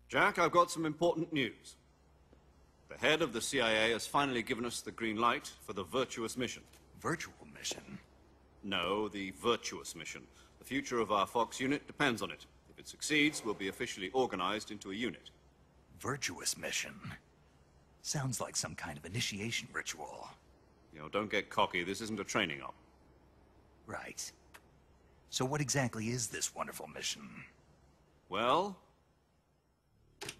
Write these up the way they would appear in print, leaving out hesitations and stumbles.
Jack, I've got some important news. The head of the CIA has finally given us the green light for the Virtuous Mission. Virtual Mission? No, the Virtuous Mission. The future of our Fox unit depends on it. If it succeeds, we'll be officially organized into a unit. Virtuous Mission? Sounds like some kind of initiation ritual. You know, don't get cocky. This isn't a training op. Right. So what exactly is this wonderful mission? Well,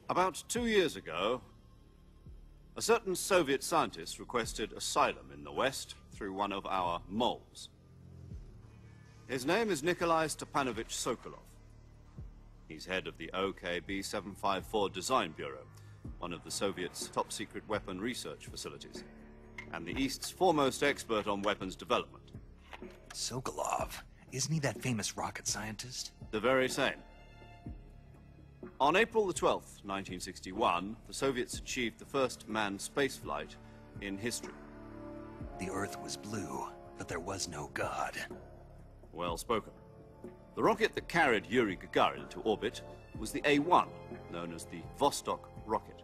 about 2 years ago, a certain Soviet scientist requested asylum in the West through one of our moles. His name is Nikolai Stepanovich Sokolov. He's head of the OKB 754 Design Bureau, one of the Soviets' top-secret weapon research facilities, and the East's foremost expert on weapons development. Sokolov? Isn't he that famous rocket scientist? The very same. On April the 12th, 1961, the Soviets achieved the first manned spaceflight in history. The Earth was blue, but there was no God. Well spoken. The rocket that carried Yuri Gagarin to orbit was the A-1, known as the Vostok rocket.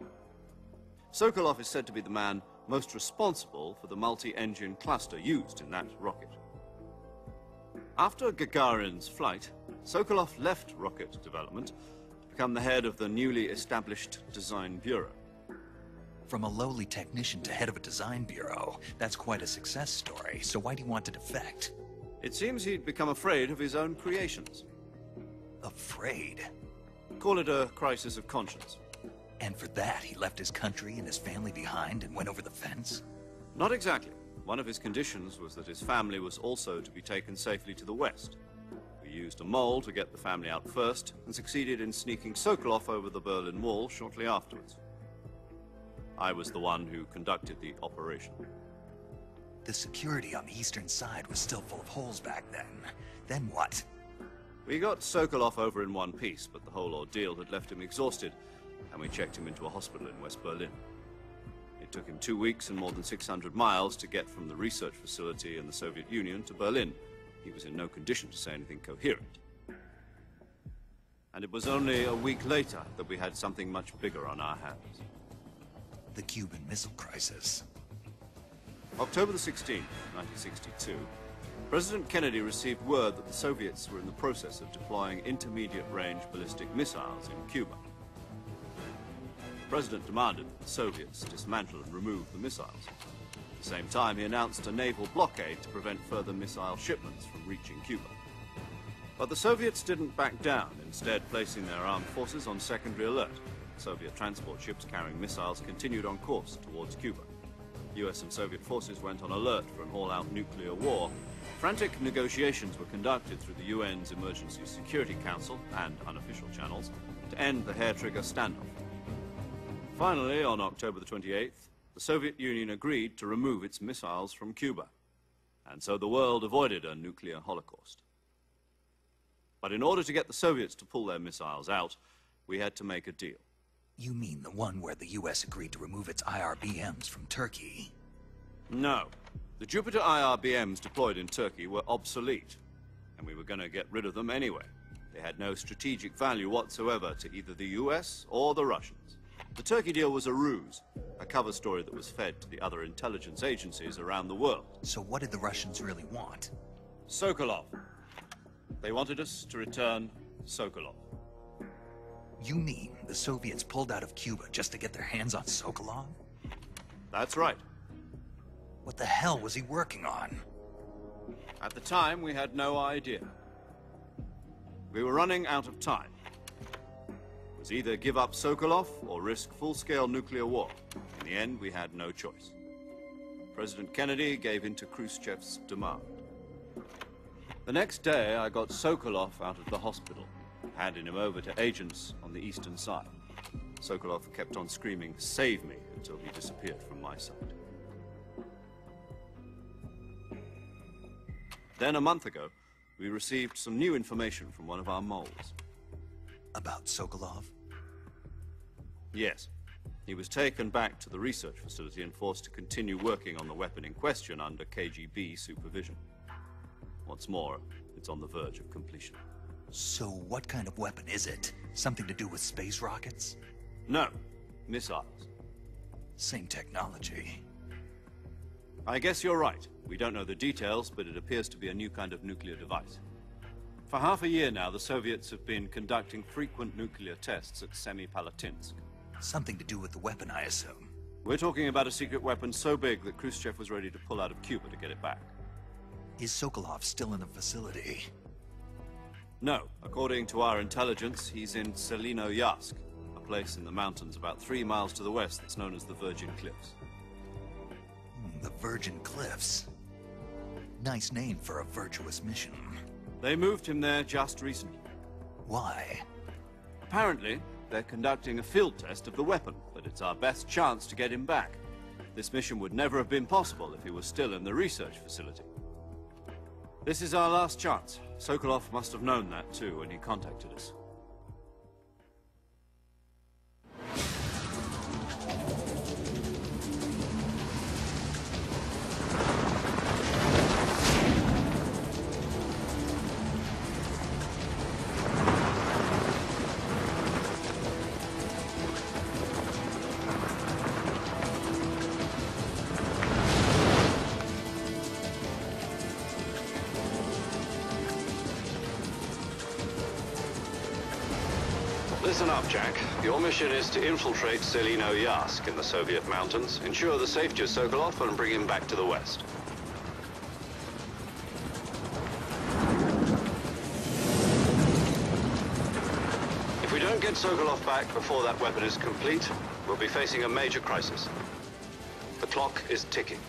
Sokolov is said to be the man most responsible for the multi-engine cluster used in that rocket. After Gagarin's flight, Sokolov left rocket development to become the head of the newly established Design Bureau. From a lowly technician to head of a design bureau, that's quite a success story. So why do you want to defect? It seems he'd become afraid of his own creations. Afraid? Call it a crisis of conscience. And for that, he left his country and his family behind and went over the fence? Not exactly. One of his conditions was that his family was also to be taken safely to the West. We used a mole to get the family out first and succeeded in sneaking Sokolov over the Berlin Wall shortly afterwards. I was the one who conducted the operation. The security on the eastern side was still full of holes back then. Then what? We got Sokolov over in one piece, but the whole ordeal had left him exhausted, and we checked him into a hospital in West Berlin. It took him 2 weeks and more than 600 miles to get from the research facility in the Soviet Union to Berlin. He was in no condition to say anything coherent. And it was only a week later that we had something much bigger on our hands. The Cuban Missile Crisis. October the 16th, 1962, President Kennedy received word that the Soviets were in the process of deploying intermediate-range ballistic missiles in Cuba. The President demanded that the Soviets dismantle and remove the missiles. At the same time, he announced a naval blockade to prevent further missile shipments from reaching Cuba. But the Soviets didn't back down, instead placing their armed forces on secondary alert. Soviet transport ships carrying missiles continued on course towards Cuba. US and Soviet forces went on alert for an all-out nuclear war. Frantic negotiations were conducted through the UN's Emergency Security Council and unofficial channels to end the hair-trigger standoff. Finally, on October the 28th, the Soviet Union agreed to remove its missiles from Cuba, and so the world avoided a nuclear holocaust. But in order to get the Soviets to pull their missiles out, we had to make a deal. You mean the one where the US agreed to remove its IRBMs from Turkey? No. The Jupiter IRBMs deployed in Turkey were obsolete, and we were going to get rid of them anyway. They had no strategic value whatsoever to either the US or the Russians. The Turkey deal was a ruse, a cover story that was fed to the other intelligence agencies around the world. So what did the Russians really want? Sokolov. They wanted us to return Sokolov. You mean the Soviets pulled out of Cuba just to get their hands on Sokolov? That's right. What the hell was he working on? At the time, we had no idea. We were running out of time. It was either give up Sokolov or risk full-scale nuclear war. In the end, we had no choice. President Kennedy gave in to Khrushchev's demand. The next day, I got Sokolov out of the hospital, handing him over to agents on the eastern side. Sokolov kept on screaming, "Save me," until he disappeared from my sight. Then, a month ago, we received some new information from one of our moles. About Sokolov? Yes. He was taken back to the research facility and forced to continue working on the weapon in question under KGB supervision. What's more, it's on the verge of completion. So what kind of weapon is it? Something to do with space rockets? No, missiles. Same technology. I guess you're right. We don't know the details, but it appears to be a new kind of nuclear device. For half a year now, the Soviets have been conducting frequent nuclear tests at Semipalatinsk. Something to do with the weapon, I assume. We're talking about a secret weapon so big that Khrushchev was ready to pull out of Cuba to get it back. Is Sokolov still in the facility? No. According to our intelligence, he's in Ciolino Yask, a place in the mountains about 3 miles to the west that's known as the Virgin Cliffs. The Virgin Cliffs. Nice name for a virtuous mission. They moved him there just recently. Why? Apparently, they're conducting a field test of the weapon, but it's our best chance to get him back. This mission would never have been possible if he was still in the research facility. This is our last chance. Sokolov must have known that too when he contacted us. Listen up, Jack. Your mission is to infiltrate Ciolino Yask in the Soviet mountains, ensure the safety of Sokolov, and bring him back to the West. If we don't get Sokolov back before that weapon is complete, we'll be facing a major crisis. The clock is ticking.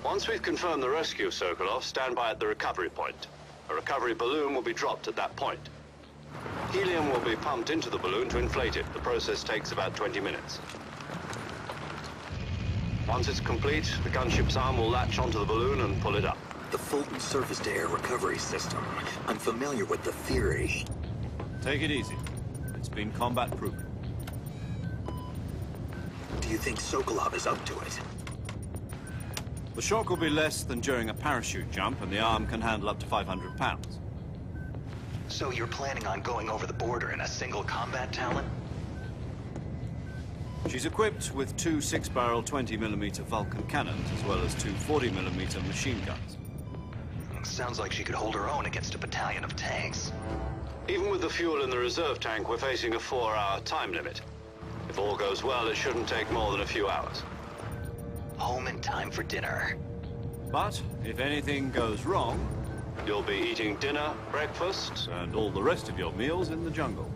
Once we've confirmed the rescue of Sokolov, stand by at the recovery point. A recovery balloon will be dropped at that point. Helium will be pumped into the balloon to inflate it. The process takes about 20 minutes. Once it's complete, the gunship's arm will latch onto the balloon and pull it up. The Fulton Surface-To-Air recovery system. I'm familiar with the theory. Take it easy. It's been combat-proven. Do you think Sokolov is up to it? The shock will be less than during a parachute jump, and the arm can handle up to 500 pounds. So you're planning on going over the border in a single combat talon? She's equipped with 2 6-barrel 20mm Vulcan cannons, as well as 2 40mm machine guns. Sounds like she could hold her own against a battalion of tanks. Even with the fuel in the reserve tank, we're facing a 4-hour time limit. If all goes well, it shouldn't take more than a few hours. Home in time for dinner. But if anything goes wrong, you'll be eating dinner, breakfast, and all the rest of your meals in the jungle.